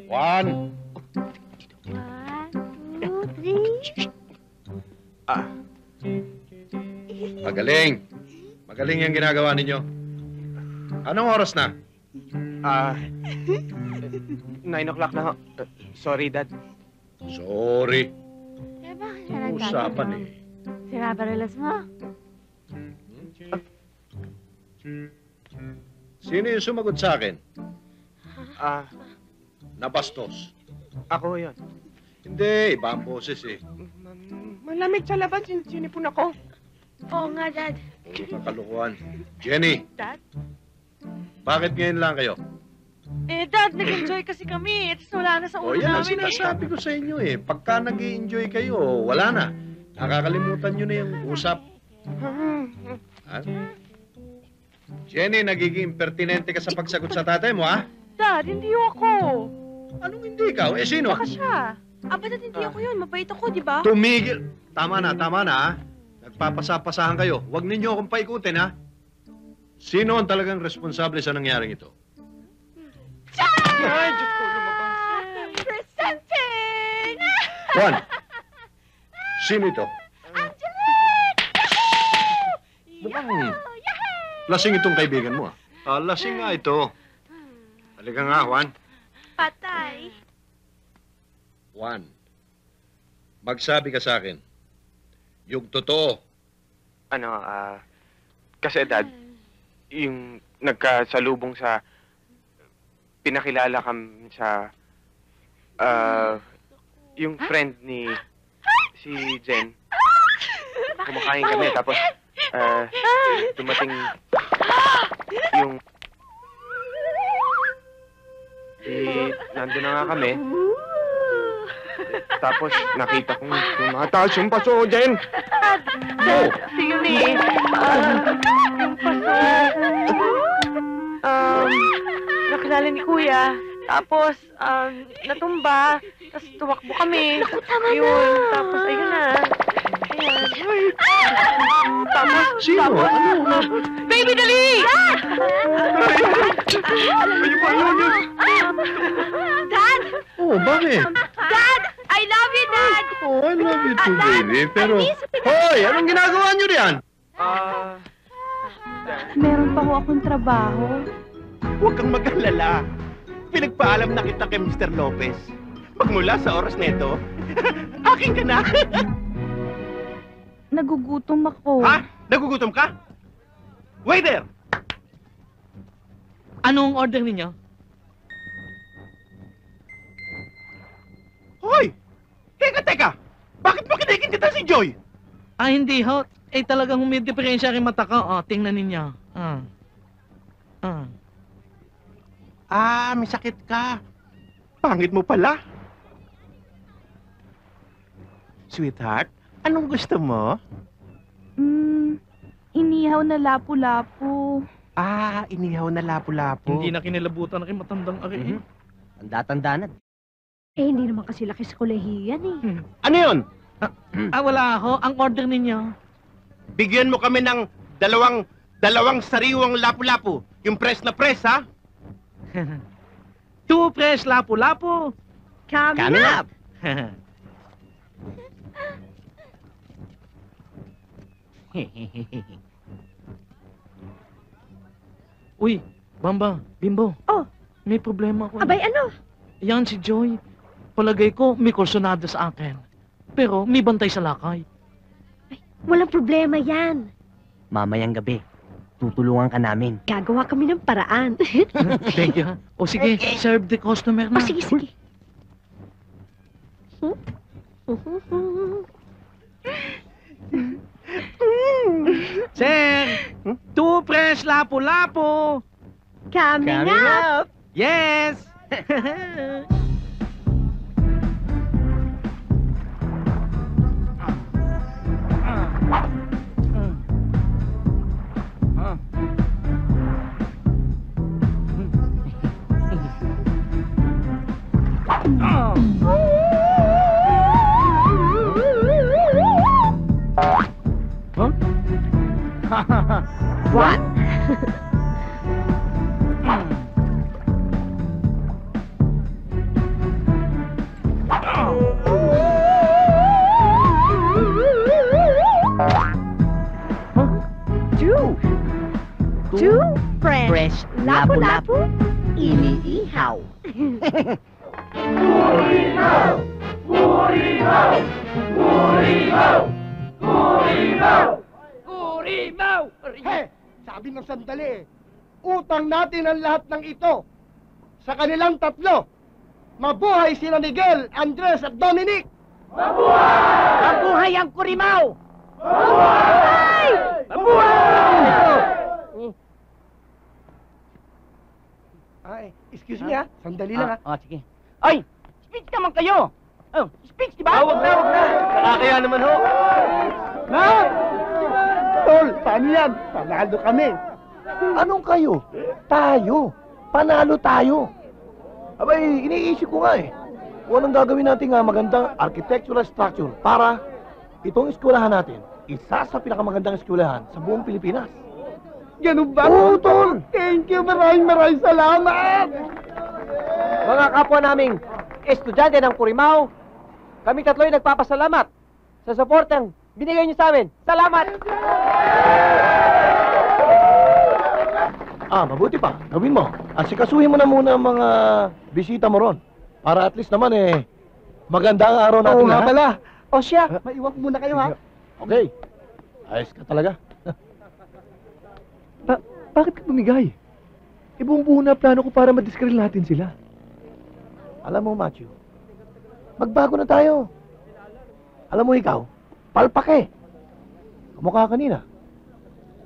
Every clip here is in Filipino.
One. 1, 2, 3. Ah, Magaling. Magaling yung ginagawa ninyo. Anong oras na? 9 o'clock na ho. Sorry, Dad. Sorry. Eh, bakit ka nagtatanong? Usapan eh. Sira ba relas mo? Sino yung sumagot sa akin? Nabastos. Ako yun. Hindi, iba ang boses eh. Malamig sa labas, sinipon ako. Oo nga, Dad. Puro kakalukuhan. Jenny, Dad? bakit ngayon lang kayo? Eh, Dad, nag-enjoy kasi kami. It's wala na sa O ulo yan ang namin eh. sinasabi ko sa inyo eh. Pagka nag-i-enjoy kayo, wala na. Nakakalimutan nyo na yung usap. Ha? Jenny, nagiging impertinente ka sa pagsagot sa tatay mo, ha? Dad, hindi ako. Anong hindi ikaw? Eh, sino? Baka siya. Aba, Dad, hindi ako yun. Mabait ako, di ba? Tumigil! Tama na, ha? Nagpapasapasahan kayo. Huwag ninyo akong paikutin, ha? Sino ang talagang responsable sa nangyaring ito? Ay, Diyos ko, lumabas. Presenting! Juan! Sino ito? Mukhang lasing itong kaibigan mo, ah. Lasing nga ito. Halika nga, Juan. Patay. Juan, magsabi ka sa akin. Yung totoo. Kasi, Dad, yung nagkasalubong sa... Pinakilala kami sa... yung friend ni... si Jen. Kumakain kami, tapos... dumating... yung... nandun na nga kami. Tapos, nakita kong tumataas yung paso, Jen! Dad, yun eh. Yung paso. Nakilala ni Kuya. Tapos, natumba. Tapos tumakbo kami. Naku, tama na. Yun. Tapos, ayun na. Ayan. Tapos, Sino? Ano? Baby, dali! Dad! Oh, bakit? Dad! I love you, Dad! Oh, I love you too, baby. Pero... Hoy! Anong ginagawa niyo riyan? Meron pa ho akong trabaho. Huwag kang mag-alala. Pinagpaalam na kita kay Mr. Lopez. Magmula sa oras nito, akin ka na. Nagugutom ako. Ha? Nagugutom ka? Waiter! Anong order ninyo? Hoy! Teka! Bakit mo kinikita si Joy? Hindi ho. Talagang may diferensya rin mata ko. Tingnan ninyo. May sakit ka. Pangit mo pala. Sweetheart, anong gusto mo? Inihaw na lapu-lapu. Inihaw na lapu-lapu. Hindi na kinilabutan rin matandang ari. Tanda-tanda na. Eh, hindi naman kasi laki sa kolehiyan eh. Ano yun? Wala ho. Ang order ninyo. Bigyan mo kami ng dalawang sariwang lapu-lapu. Yung press na press, ha? 2 fresh lapu-lapu. Coming up! Uy, Bamba, Bimbo. Oh. May problema ako. Abay, ano? Yan si Joy. Palagay ko may kursunada sa akin. Pero may bantay sa lakay. Walang problema yan. Mamayang gabi, tutulungan ka namin. Gagawa kami ng paraan. Thank you, ha? O sige, serve the customer na. Sige. Sir, 2 fresh lapu-lapu. Coming up! Yes! What? Fresh. Lapu-lapu. Iniihaw. He, sabi ng sandali utang natin ang lahat ng ito sa kanilang tatlo. Mabuhay sila Miguel, Andres at Dominic! Mabuhay ang Kurimaw! Ay, excuse me ha, sandali lang ha. Sige. Ay! Speech naman kayo! Oh, speech, di ba? Wag na. Nakakaya naman ho. Na! Tol, paano yan? Panalo kami. Anong kayo? Tayo. Panalo tayo. Abay, iniisip ko nga eh. Kung anong gagawin natin nga magandang architectural structure para itong eskwelahan natin, isa sa pinakamagandang eskwelahan sa buong Pilipinas. Ganun ba? Oo, Tol! Thank you, maraming salamat! Mga kapwa naming estudyante ng Kurimaw, kami tatlo'y nagpapasalamat sa suportang binigay niyo sa amin. Salamat! Mabuti pa. Gawin mo. Asikasuhin mo na muna ang mga bisita mo ron. Para at least naman maganda ang araw natin. Oo nga ha? pala. O siya, maiwan muna kayo ha. Okay. Ayos ka talaga. Bakit ka bumigay? Buong buo na plano ko para madiskril natin sila. Alam mo, Matthew, magbago na tayo. Alam mo ikaw, palpak eh. Kamukha kanina.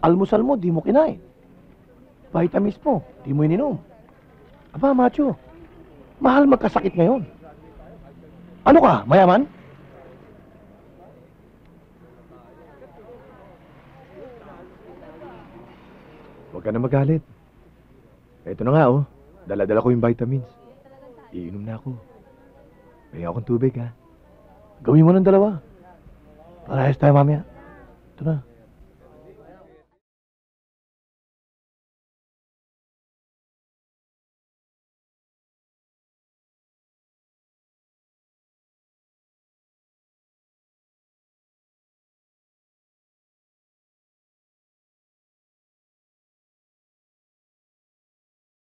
Almusal mo, di mo kinain. Vitamins mo, di mo ininom. Aba, Matthew, mahal magkasakit ngayon. Ano ka, mayaman? Huwag ka na magalit. Ito na nga oh. Dala-dala ko yung vitamins. Iinom na ako. May akong tubig ha. Gawin mo ng dalawa. Parehas tayo mamaya. Ito na.